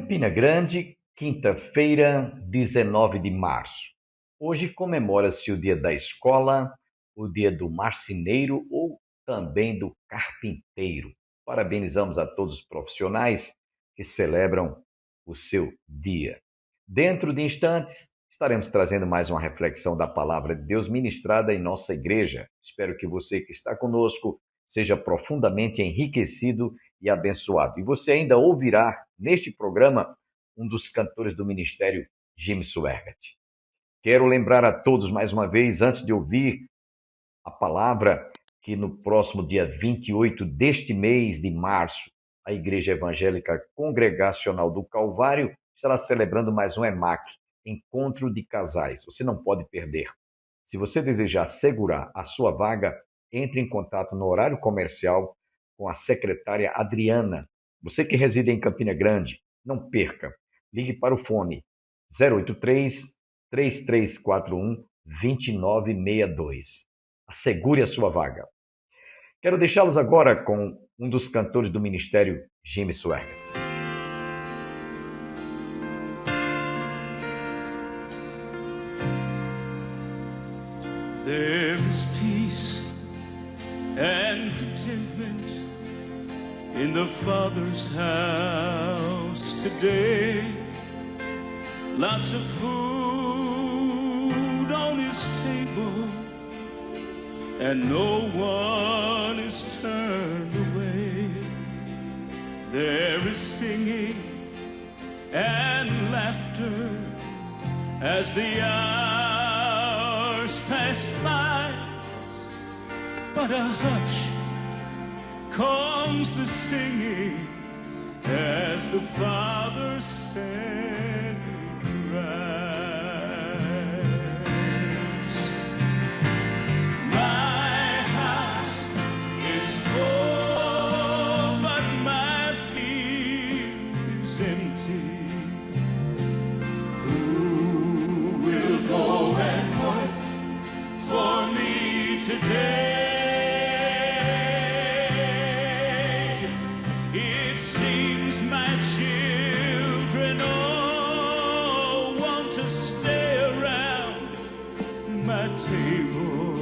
Campina Grande, quinta-feira, 19 de março. Hoje comemora-se o Dia da Escola, o Dia do Marceneiro ou também do Carpinteiro. Parabenizamos a todos os profissionais que celebram o seu dia. Dentro de instantes, estaremos trazendo mais uma reflexão da Palavra de Deus ministrada em nossa igreja. Espero que você que está conosco seja profundamente enriquecido e abençoado. E você ainda ouvirá neste programa um dos cantores do ministério, Jimmy Swaggart. Quero lembrar a todos mais uma vez, antes de ouvir a palavra, que no próximo dia 28 deste mês de março, a Igreja Evangélica Congregacional do Calvário estará celebrando mais um EMAC, Encontro de Casais. Você não pode perder. Se você desejar segurar a sua vaga, entre em contato no horário comercial com a secretária Adriana. Você que reside em Campina Grande, não perca. Ligue para o fone 083 3341 2962. Assegure a sua vaga. Quero deixá-los agora com um dos cantores do ministério, Jimmy Swaggart. There is peace and contentment in the Father's house today. Lots of food on his table, and no one is turned away. There is singing and laughter as the hours pass by, but a hush comes the singing as the Father said, rise. My house is full, but my field is empty. Who will go and work for me today? It seems my children all want to stay around my table,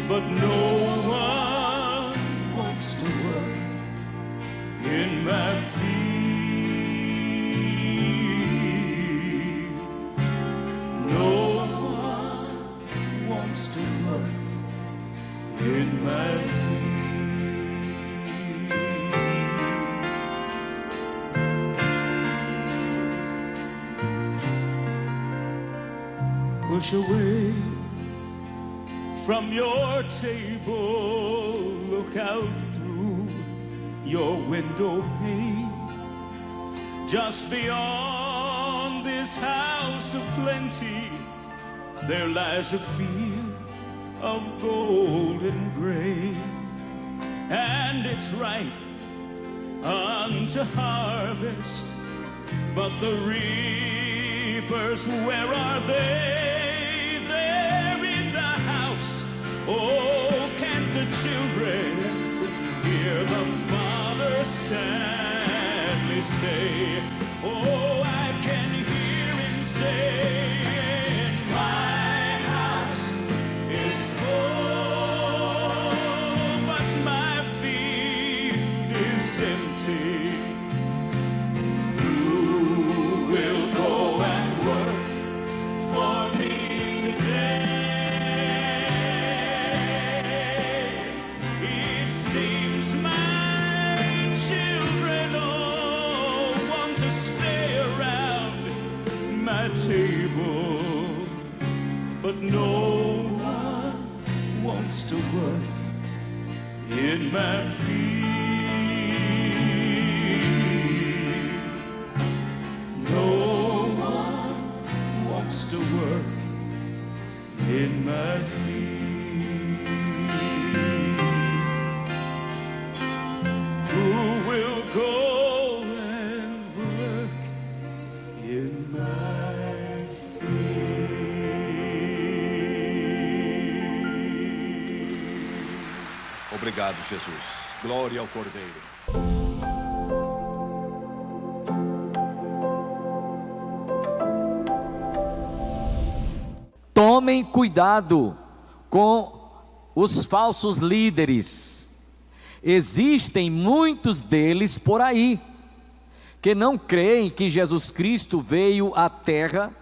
but no one wants to work in my field. No one wants to work in my field. Push away from your table, look out through your window pane. Just beyond this house of plenty, there lies a field of golden grain, and it's ripe unto harvest. But the reapers, where are they? They're in the house. Oh, can't the children hear the Father sadly say, oh, I can hear him say, my house is full, but my field is empty. Who will go and work for me today? It seems my children all want to stay around my table, but no one wants to work in my field. No one wants to work in my field. Who will go and work in my field? Obrigado, Jesus. Glória ao Cordeiro. Tomem cuidado com os falsos líderes. Existem muitos deles por aí, que não creem que Jesus Cristo veio à terra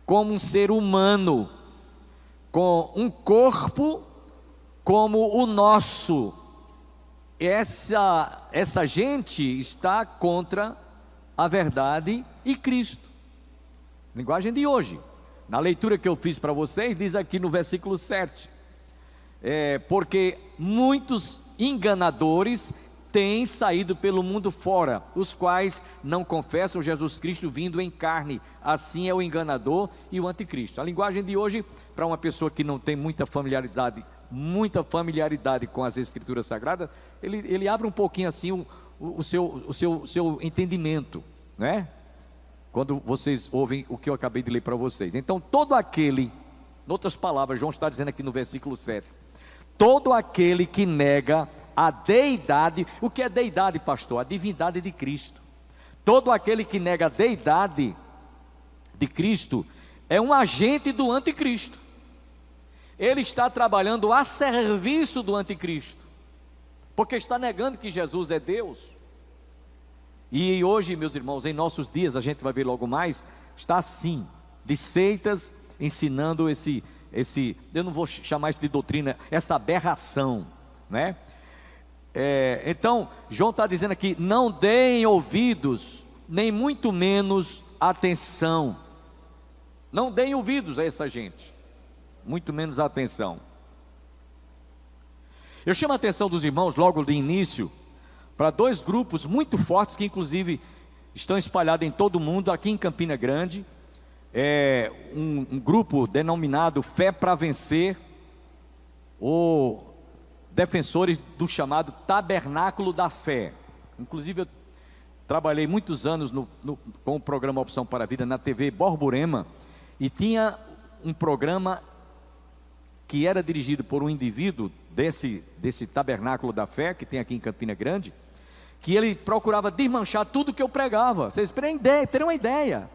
como um ser humano, com um corpo como o nosso. Essa gente está contra a verdade e Cristo. Linguagem de hoje. Na leitura que eu fiz para vocês, diz aqui no versículo 7, porque muitos enganadores têm saído pelo mundo fora, os quais não confessam Jesus Cristo vindo em carne. Assim é o enganador e o anticristo. A linguagem de hoje, para uma pessoa que não tem muita familiaridade com as Escrituras Sagradas, ele abre um pouquinho assim o seu entendimento, né? Quando vocês ouvem o que eu acabei de ler para vocês. Então, todo aquele, em outras palavras, João está dizendo aqui no versículo 7, todo aquele que nega a deidade. O que é deidade, pastor? A divindade de Cristo. Todo aquele que nega a deidade de Cristo é um agente do anticristo. Ele está trabalhando a serviço do anticristo, porque está negando que Jesus é Deus. E hoje, meus irmãos, em nossos dias, a gente vai ver logo mais, está assim, de seitas ensinando esse, eu não vou chamar isso de doutrina, essa aberração, né? Então, João está dizendo aqui, não deem ouvidos, nem muito menos atenção. Não deem ouvidos a essa gente, muito menos atenção. Eu chamo a atenção dos irmãos logo de início para dois grupos muito fortes que inclusive estão espalhados em todo o mundo. Aqui em Campina Grande, um grupo denominado Fé para Vencer, ou defensores do chamado Tabernáculo da Fé. Inclusive eu trabalhei muitos anos com o programa Opção para a Vida na TV Borborema, e tinha um programa que era dirigido por um indivíduo desse Tabernáculo da Fé, que tem aqui em Campina Grande, que ele procurava desmanchar tudo que eu pregava. Vocês terem uma ideia.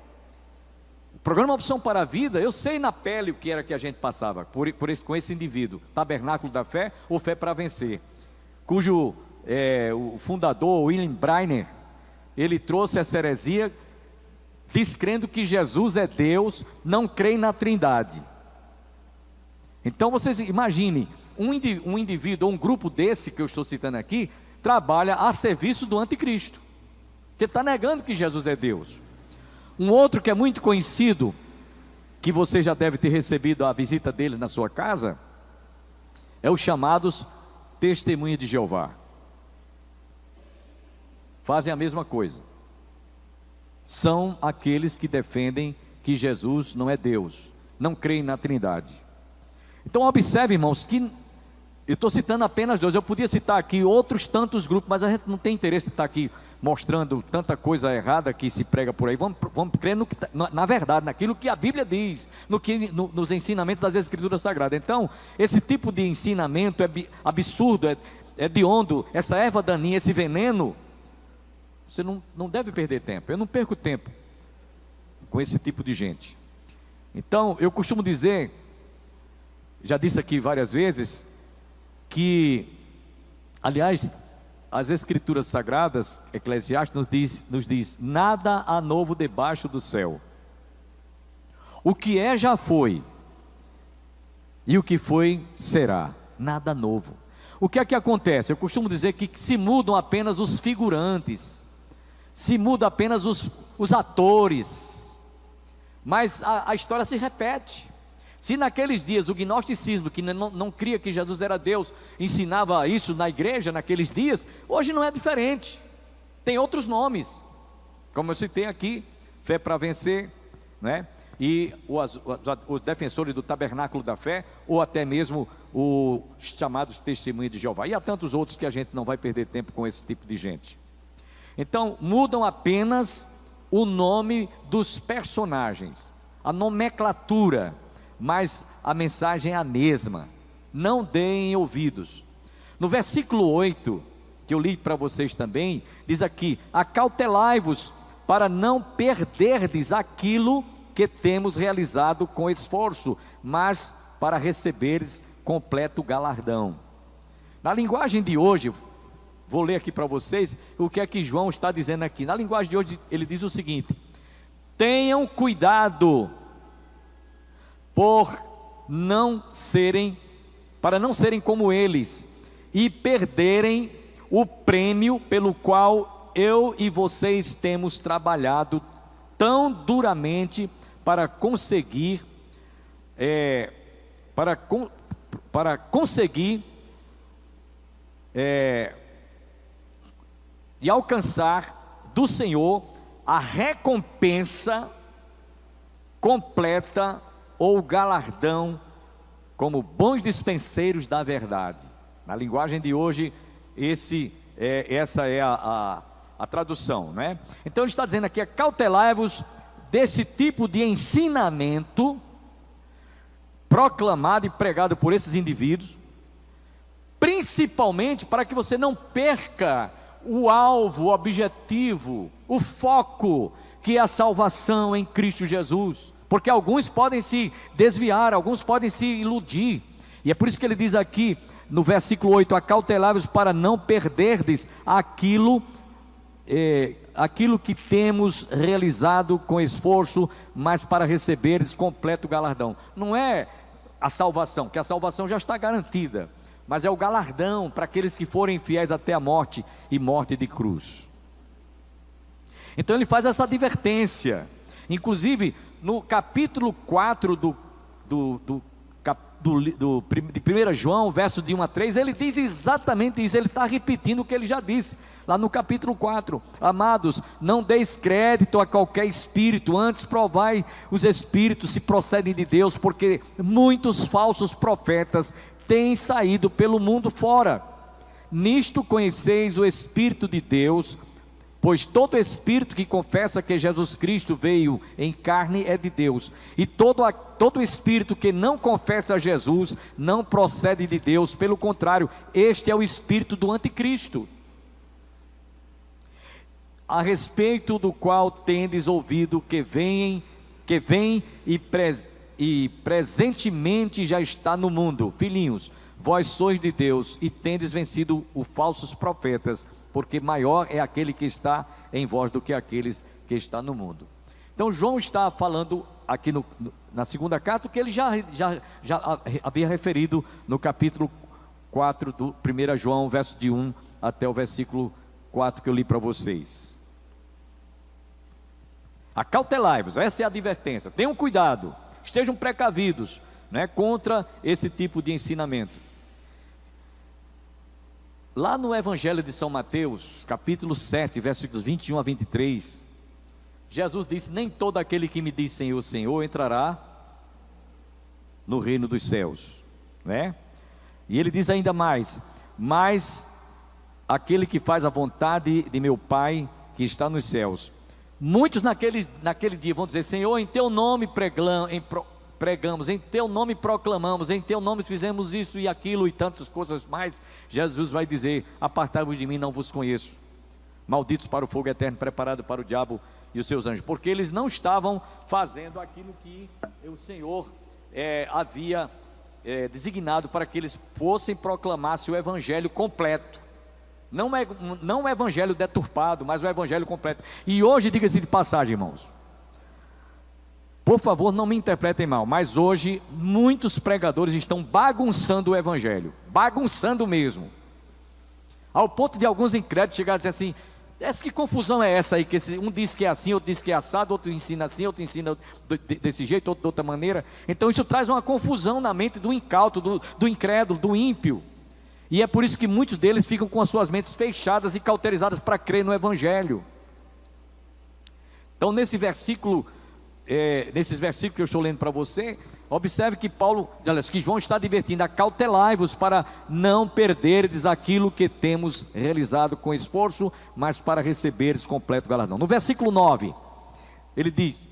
O programa Opção para a Vida, eu sei na pele o que era que a gente passava com esse indivíduo, Tabernáculo da Fé ou Fé para Vencer, cujo o fundador, William Breiner, ele trouxe essa heresia, descrendo que Jesus é Deus, não crê na Trindade. Então vocês imaginem, um indivíduo ou um grupo desse que eu estou citando aqui, trabalha a serviço do anticristo, que está negando que Jesus é Deus. Um outro que é muito conhecido, que você já deve ter recebido a visita deles na sua casa, é os chamados Testemunhas de Jeová. Fazem a mesma coisa. São aqueles que defendem que Jesus não é Deus, não creem na Trindade. Então observe, irmãos, que eu estou citando apenas dois. Eu podia citar aqui outros tantos grupos, mas a gente não tem interesse em estar aqui mostrando tanta coisa errada que se prega por aí. Vamos crer na verdade, naquilo que a Bíblia diz, nos ensinamentos das Escrituras Sagradas. Então, esse tipo de ensinamento é absurdo, é hediondo, essa erva daninha, esse veneno. Você não deve perder tempo. Eu não perco tempo com esse tipo de gente. Então, eu costumo dizer, já disse aqui várias vezes, que, aliás, as Escrituras Sagradas, Eclesiastes nos diz, nada há novo debaixo do céu. O que é já foi, e o que foi será, nada novo. O que é que acontece? Eu costumo dizer que se mudam apenas os figurantes, se mudam apenas os atores, mas a história se repete. Se naqueles dias o gnosticismo, que não cria que Jesus era Deus, ensinava isso na igreja naqueles dias, hoje não é diferente, tem outros nomes, como eu citei aqui, Fé para Vencer, né? E os defensores do Tabernáculo da Fé, ou até mesmo os chamados Testemunhas de Jeová, e há tantos outros que a gente não vai perder tempo com esse tipo de gente. Então mudam apenas o nome dos personagens, a nomenclatura, mas a mensagem é a mesma. Não deem ouvidos. No versículo 8, que eu li para vocês também, diz aqui, acautelai-vos para não perderdes aquilo que temos realizado com esforço, mas para receberes completo galardão. Na linguagem de hoje, vou ler aqui para vocês o que é que João está dizendo aqui. Na linguagem de hoje, ele diz o seguinte: tenham cuidado para não serem como eles e perderem o prêmio pelo qual eu e vocês temos trabalhado tão duramente para conseguir e alcançar do Senhor a recompensa completa ou galardão como bons dispenseiros da verdade. Na linguagem de hoje, essa é a tradução, né? Então ele está dizendo aqui: acautelai-vos desse tipo de ensinamento proclamado e pregado por esses indivíduos, principalmente para que você não perca o alvo, o objetivo, o foco, que é a salvação em Cristo Jesus, porque alguns podem se desviar, alguns podem se iludir, e é por isso que ele diz aqui no versículo 8: acautelai-vos para não perderdes aquilo que temos realizado com esforço, mas para receberes completo galardão. Não é a salvação, que a salvação já está garantida, mas é o galardão para aqueles que forem fiéis até a morte, e morte de cruz. Então ele faz essa advertência, inclusive no capítulo 4 de 1 João, versos de 1 a 3, ele diz exatamente isso. Ele está repetindo o que ele já disse lá no capítulo 4: amados, não deis crédito a qualquer espírito, antes provai os espíritos se procedem de Deus, porque muitos falsos profetas têm saído pelo mundo fora. Nisto conheceis o Espírito de Deus, pois todo espírito que confessa que Jesus Cristo veio em carne é de Deus, e todo espírito que não confessa a Jesus não procede de Deus, pelo contrário, este é o espírito do anticristo, a respeito do qual tendes ouvido que vem e presentemente já está no mundo. Filhinhos, vós sois de Deus e tendes vencido os falsos profetas, porque maior é aquele que está em vós do que aqueles que estão no mundo. Então João está falando aqui na segunda carta, que ele já havia referido no capítulo 4 do 1 João, verso de 1 até o versículo 4 que eu li para vocês. Acautelai-vos, essa é a advertência, tenham cuidado, estejam precavidos, né, contra esse tipo de ensinamento. Lá no Evangelho de São Mateus, capítulo 7, versículos 21 a 23, Jesus disse: nem todo aquele que me diz Senhor, Senhor, entrará no reino dos céus, né? E ele diz ainda mais: mas aquele que faz a vontade de meu Pai que está nos céus. Muitos naquele dia vão dizer: Senhor, em teu nome pregamos, em teu nome proclamamos, em teu nome fizemos isso e aquilo e tantas coisas mais. Jesus vai dizer: apartai-vos de mim, não vos conheço, malditos para o fogo eterno preparado para o diabo e os seus anjos, porque eles não estavam fazendo aquilo que o Senhor havia designado para que eles fossem proclamassem o evangelho completo. Não o evangelho deturpado, mas o evangelho completo. E hoje, diga-se de passagem, irmãos, por favor, não me interpretem mal, mas hoje muitos pregadores estão bagunçando o evangelho, bagunçando mesmo, ao ponto de alguns incrédulos chegarem a dizer assim: que confusão é essa aí, que um diz que é assim, outro diz que é assado, outro ensina assim, outro ensina desse jeito, outro de outra maneira. Então isso traz uma confusão na mente do incauto, do incrédulo, do ímpio. E é por isso que muitos deles ficam com as suas mentes fechadas e cauterizadas para crer no evangelho. Então nesses versículos que eu estou lendo para você, observe que que João está advertindo: acautelai-vos para não perderdes aquilo que temos realizado com esforço, mas para receberes completo galardão. No versículo 9, ele diz: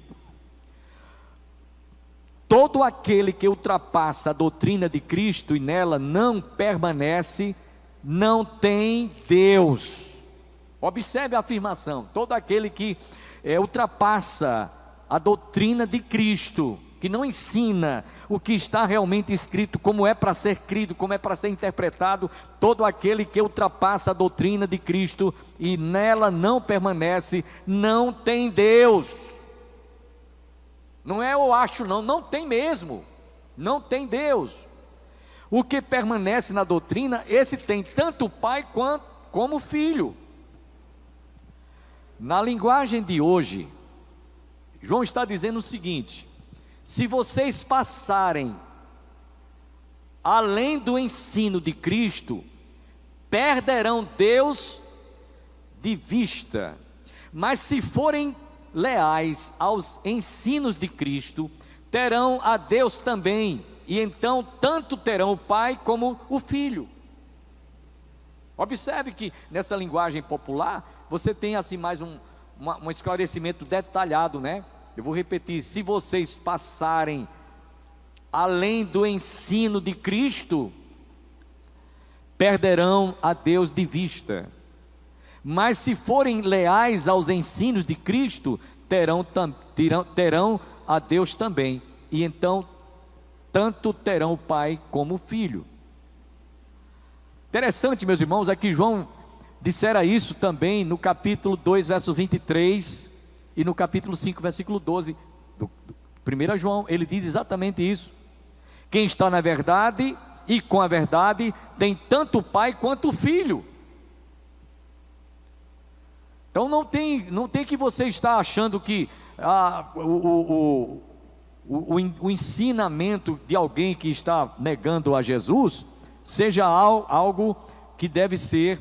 todo aquele que ultrapassa a doutrina de Cristo e nela não permanece, não tem Deus. Observe a afirmação: todo aquele que ultrapassa a doutrina de Cristo, que não ensina o que está realmente escrito, como é para ser crido, como é para ser interpretado, todo aquele que ultrapassa a doutrina de Cristo e nela não permanece, não tem Deus. Não é eu acho não, não tem mesmo, não tem Deus. O que permanece na doutrina, esse tem tanto o pai como o filho. Na linguagem de hoje, João está dizendo o seguinte: se vocês passarem além do ensino de Cristo, perderão Deus de vista, mas se forem leais aos ensinos de Cristo, terão a Deus também, e então tanto terão o Pai como o Filho. Observe que nessa linguagem popular, você tem assim mais um esclarecimento detalhado, né? Eu vou repetir: se vocês passarem além do ensino de Cristo, perderão a Deus de vista, mas se forem leais aos ensinos de Cristo, terão a Deus também, e então tanto terão o Pai como o Filho. Interessante, meus irmãos, é que João dissera isso também no capítulo 2, verso 23, e no capítulo 5, versículo 12, do 1 João, ele diz exatamente isso: quem está na verdade e com a verdade, tem tanto o Pai quanto o Filho. Então não tem que você estar achando que o ensinamento de alguém que está negando a Jesus seja algo que deve ser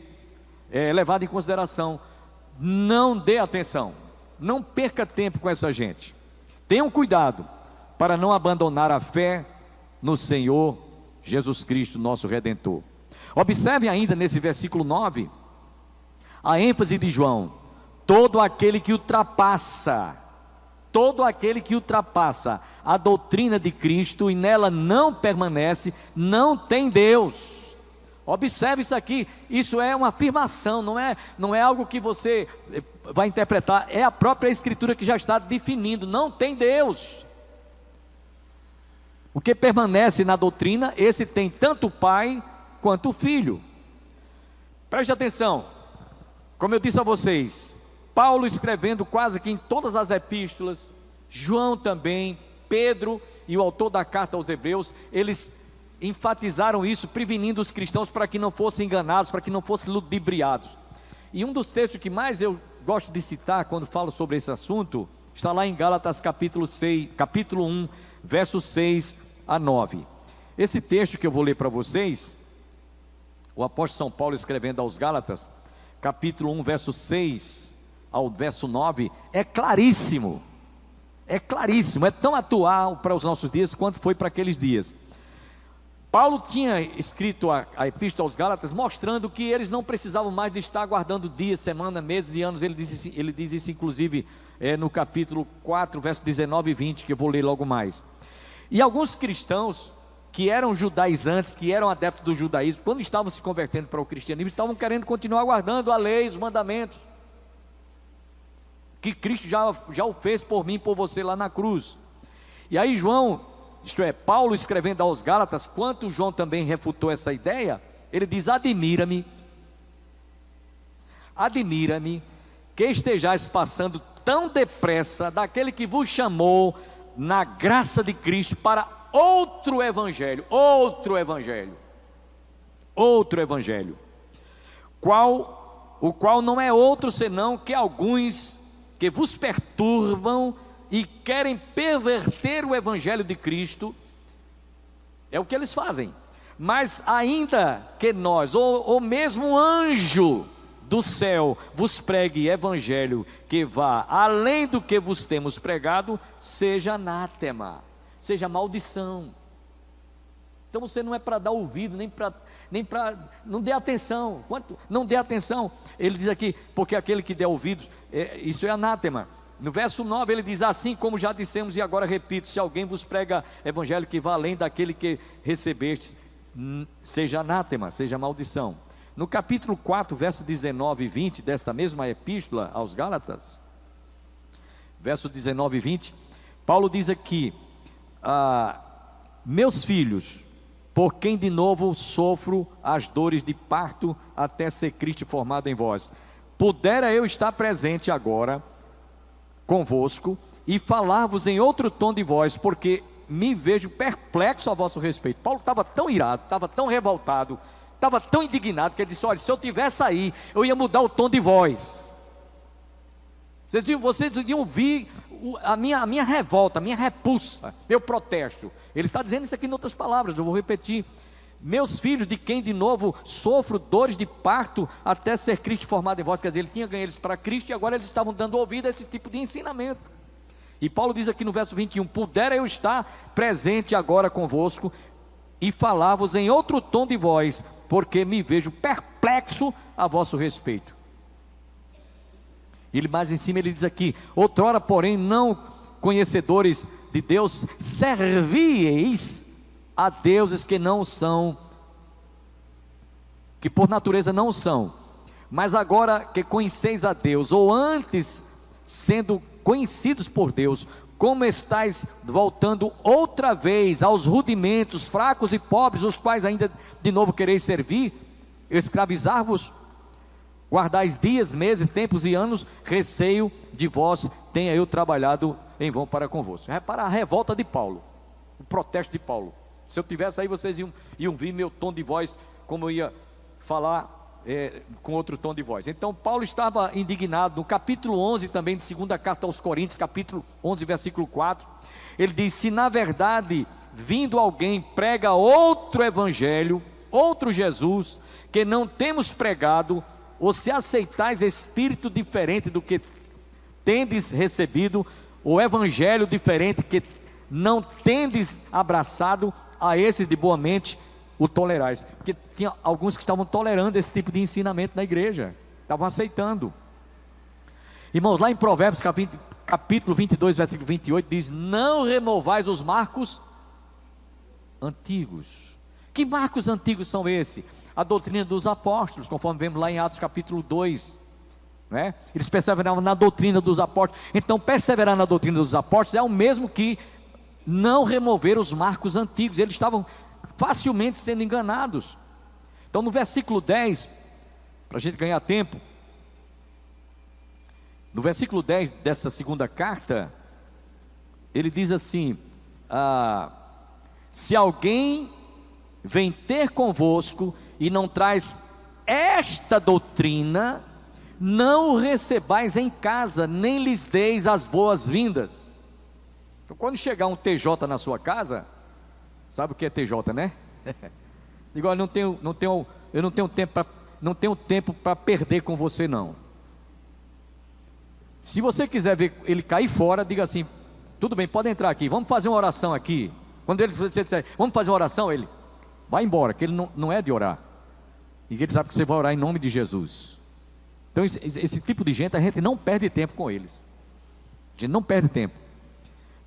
levado em consideração. Não dê atenção, não perca tempo com essa gente. Tenham cuidado para não abandonar a fé no Senhor Jesus Cristo, nosso Redentor. Observe ainda nesse versículo 9 a ênfase de João: todo aquele que ultrapassa a doutrina de Cristo e nela não permanece, não tem Deus. Observe isso aqui, isso é uma afirmação, não é algo que você vai interpretar, é a própria Escritura que já está definindo: não tem Deus. O que permanece na doutrina, esse tem tanto o Pai quanto o Filho. Preste atenção, como eu disse a vocês, Paulo escrevendo quase que em todas as epístolas, João também, Pedro e o autor da carta aos Hebreus, eles enfatizaram isso, prevenindo os cristãos para que não fossem enganados, para que não fossem ludibriados. E um dos textos que mais eu gosto de citar quando falo sobre esse assunto, está lá em Gálatas capítulo 1, versos 6 a 9. Esse texto que eu vou ler para vocês, o apóstolo São Paulo escrevendo aos Gálatas, capítulo 1, verso 6 ao verso 9, é claríssimo, é tão atual para os nossos dias quanto foi para aqueles dias. Paulo tinha escrito a epístola aos Gálatas, mostrando que eles não precisavam mais de estar aguardando dias, semanas, meses e anos. Ele diz isso inclusive no capítulo 4, verso 19 e 20, que eu vou ler logo mais. E alguns cristãos que eram judaizantes, que eram adeptos do judaísmo, quando estavam se convertendo para o cristianismo, estavam querendo continuar guardando a lei, os mandamentos, que Cristo já o fez por mim e por você lá na cruz. E aí João, isto é, Paulo escrevendo aos Gálatas, quanto João também refutou essa ideia, ele diz: admira-me que estejais passando tão depressa daquele que vos chamou na graça de Cristo para outro evangelho, o qual não é outro senão que alguns que vos perturbam e querem perverter o evangelho de Cristo. É o que eles fazem. Mas ainda que nós, ou mesmo um anjo do céu, vos pregue evangelho que vá além do que vos temos pregado, seja anátema, seja maldição. Então você não é para dar ouvido, nem para, não dê atenção. Não dê atenção. Ele diz aqui, porque aquele que der ouvidos, isso é anátema. No verso 9 ele diz: assim como já dissemos e agora repito, se alguém vos prega evangelho que vá além daquele que recebestes, seja anátema, seja maldição. No capítulo 4, verso 19 e 20 dessa mesma epístola aos Gálatas, verso 19 e 20, Paulo diz aqui: meus filhos, por quem de novo sofro as dores de parto até ser Cristo formado em vós, pudera eu estar presente agora convosco e falar-vos em outro tom de voz, porque me vejo perplexo a vosso respeito. Paulo estava tão irado, estava tão revoltado, estava tão indignado, que ele disse: olha, se eu tivesse aí, eu ia mudar o tom de voz. Vocês deviam ouvir a minha revolta, a minha repulsa, meu protesto. Ele está dizendo isso aqui em outras palavras, eu vou repetir: meus filhos, de quem de novo sofro dores de parto até ser Cristo formado em vós. Quer dizer, ele tinha ganho eles para Cristo e agora eles estavam dando ouvido a esse tipo de ensinamento. E Paulo diz aqui no verso 21, pudera eu estar presente agora convosco e falar-vos em outro tom de voz, porque me vejo perplexo a vosso respeito. Ele mais em cima ele diz aqui: outrora porém não conhecedores de Deus, servieis a deuses que não são, que por natureza não são, mas agora que conheceis a Deus, ou antes sendo conhecidos por Deus, como estáis voltando outra vez aos rudimentos fracos e pobres, os quais ainda de novo quereis servir, escravizar-vos? Guardais dias, meses, tempos e anos, receio de vós, tenha eu trabalhado em vão para convosco. Repara a revolta de Paulo, o protesto de Paulo. Se eu tivesse aí, vocês iam ver meu tom de voz, como eu ia falar com outro tom de voz. Então Paulo estava indignado. No capítulo 11 também de 2ª carta aos Coríntios, capítulo 11, versículo 4, ele diz: se na verdade vindo alguém prega outro evangelho, outro Jesus, que não temos pregado, ou se aceitais espírito diferente do que tendes recebido, ou evangelho diferente que não tendes abraçado, a esse de boa mente o tolerais. Porque tinha alguns que estavam tolerando esse tipo de ensinamento na igreja, estavam aceitando. Irmãos, lá em Provérbios capítulo 22, versículo 28, diz: não removais os marcos antigos. Que marcos antigos são esses? A doutrina dos apóstolos, conforme vemos lá em Atos capítulo 2, né? Eles perseveravam na doutrina dos apóstolos. Então perseverar na doutrina dos apóstolos é o mesmo que não remover os marcos antigos. Eles estavam facilmente sendo enganados. Então no versículo 10, para a gente ganhar tempo, no versículo 10 dessa 2ª carta, ele diz assim: se alguém vem ter convosco e não traz esta doutrina, não o recebais em casa, nem lhes deis as boas-vindas. Então quando chegar um TJ na sua casa, sabe o que é TJ, né? Digo: eu não tenho tempo para perder com você, não. Se você quiser ver ele cair fora, diga assim: tudo bem, pode entrar aqui, vamos fazer uma oração aqui. Quando ele disser, vamos fazer uma oração, ele vai embora, que ele não é de orar. E ele sabe que você vai orar em nome de Jesus. Então esse tipo de gente, a gente não perde tempo com eles. A gente não perde tempo.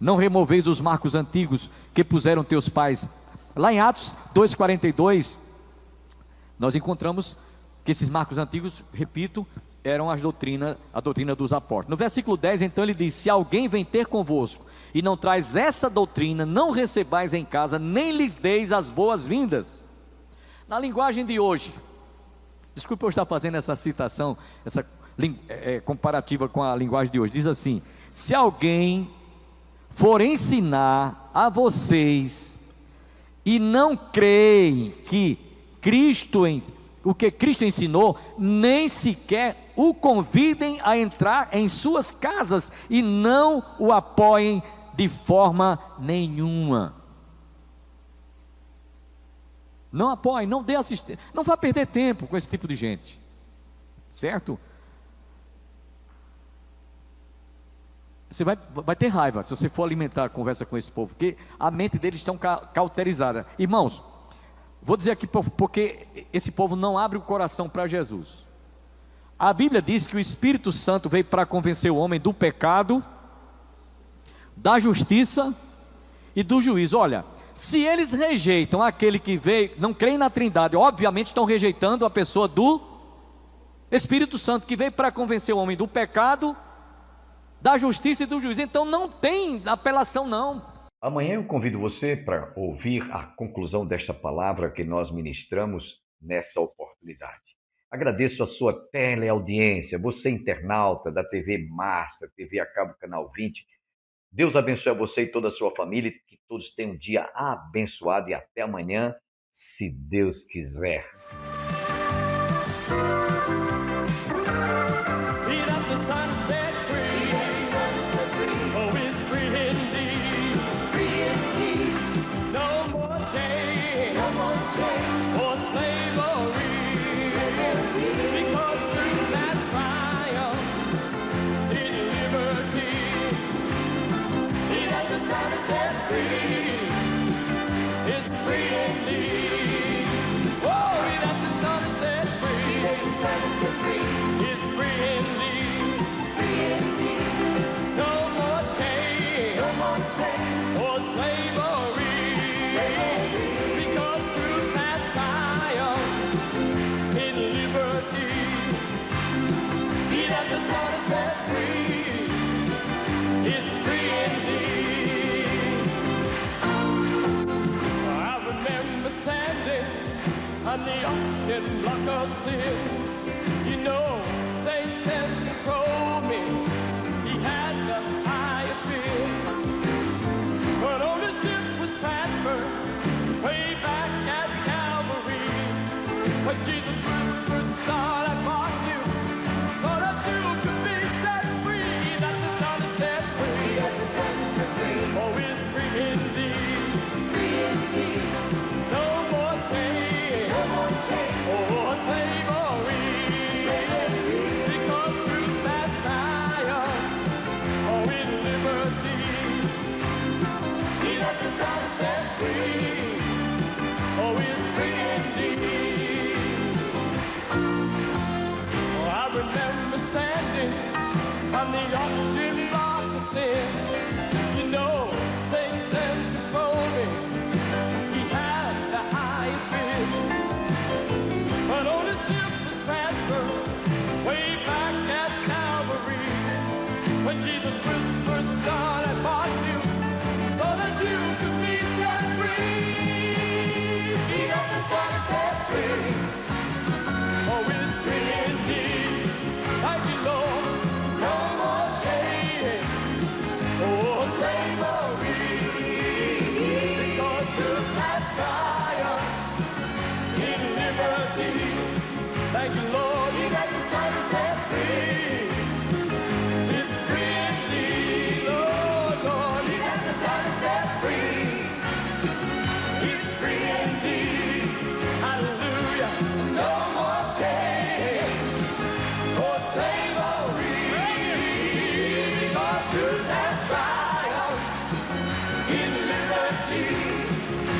Não removeis os marcos antigos que puseram teus pais. Lá em Atos 2,42, nós encontramos que esses marcos antigos, repito, eram a doutrina dos apóstolos. No versículo 10, então ele diz: se alguém vem ter convosco e não traz essa doutrina, não recebais em casa, nem lhes deis as boas-vindas. Na linguagem de hoje, desculpa eu estar fazendo essa citação, essa comparativa com a linguagem de hoje, diz assim: se alguém for ensinar a vocês e não creem que o que Cristo ensinou, nem sequer o convidem a entrar em suas casas e não o apoiem de forma nenhuma. Não apoiem, não dê assistência, não vá perder tempo com esse tipo de gente, certo? Você vai ter raiva se você for alimentar a conversa com esse povo, porque a mente deles está cauterizada. Irmãos, vou dizer aqui porque esse povo não abre o coração para Jesus. A Bíblia diz que o Espírito Santo veio para convencer o homem do pecado, da justiça e do juízo. Olha, se eles rejeitam aquele que veio, não creem na Trindade, obviamente estão rejeitando a pessoa do Espírito Santo, que veio para convencer o homem do pecado, da justiça e do juízo. Então não tem apelação não. Amanhã eu convido você para ouvir a conclusão desta palavra que nós ministramos nessa oportunidade. Agradeço a sua teleaudiência, você internauta da TV Master, TV a cabo Canal 20. Deus abençoe a você e toda a sua família, que todos tenham um dia abençoado e até amanhã, se Deus quiser. Beat up the sunset free. Oh, it's free indeed. No more chains or slavery. Because truth has triumphed in liberty. Beat up the sunset free. It's free indeed. Oh, beat up the sunset free. It's free indeed. No more chains or slavery. Because truth has triumphed in liberty. He that the Son has set free is free indeed. I remember standing on the auction block of sin. You know, Satan told me he had the highest bid. But ownership was transferred way back at Calvary. But Jesus whispered, son, I bought you, so that you could be set free. That the Son is set free. Oh, it's free indeed. No more chains or slavery. Because truth has triumphed, oh, in liberty. He that the Son has set free, oh, is free indeed. Oh, I remember standing on the auction block of sin. You know, Satan told me he had the highest bid. But ownership was transferred way back at Calvary. When Jesus whispered, son, I bought you, so that you could be set free. He got the Son is set free. Oh, it's free indeed. Thank you, Lord. No more chains or slavery. Because truth has triumphed in liberty. Thank you, Lord. You got the Son is set free. It's free indeed. Lord, Lord, you got the Son is set free. It's free indeed. Hallelujah. No more chains or slavery. Because truth has triumphed in liberty.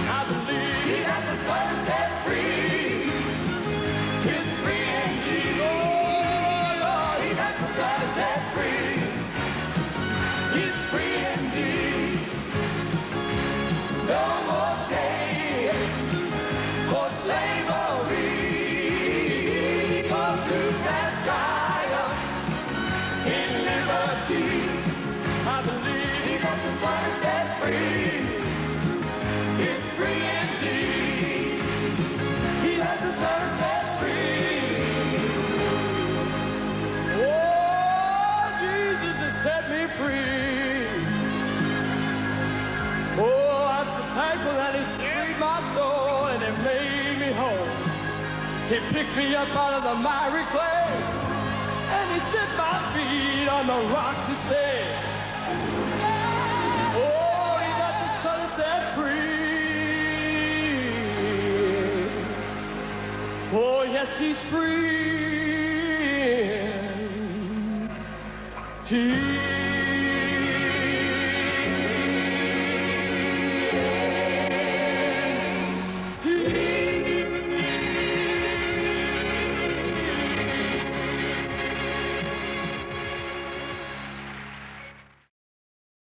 I believe he got the Son is set free. It's free indeed. Oh, Lord, he got the Son is set free. It's free indeed. No more chains or slavery. Because truth has triumphed in liberty. I believe he got the Son is set free. It's free indeed. He got the Son is set free. Oh, Jesus has set me free. Oh, I'm so thankful that he freed my soul and he made me whole. He picked me up out of the miry clay and he set my feet on the rock to stay. Oh, he got the Son set free. Oh, yes, he's free. Jesus.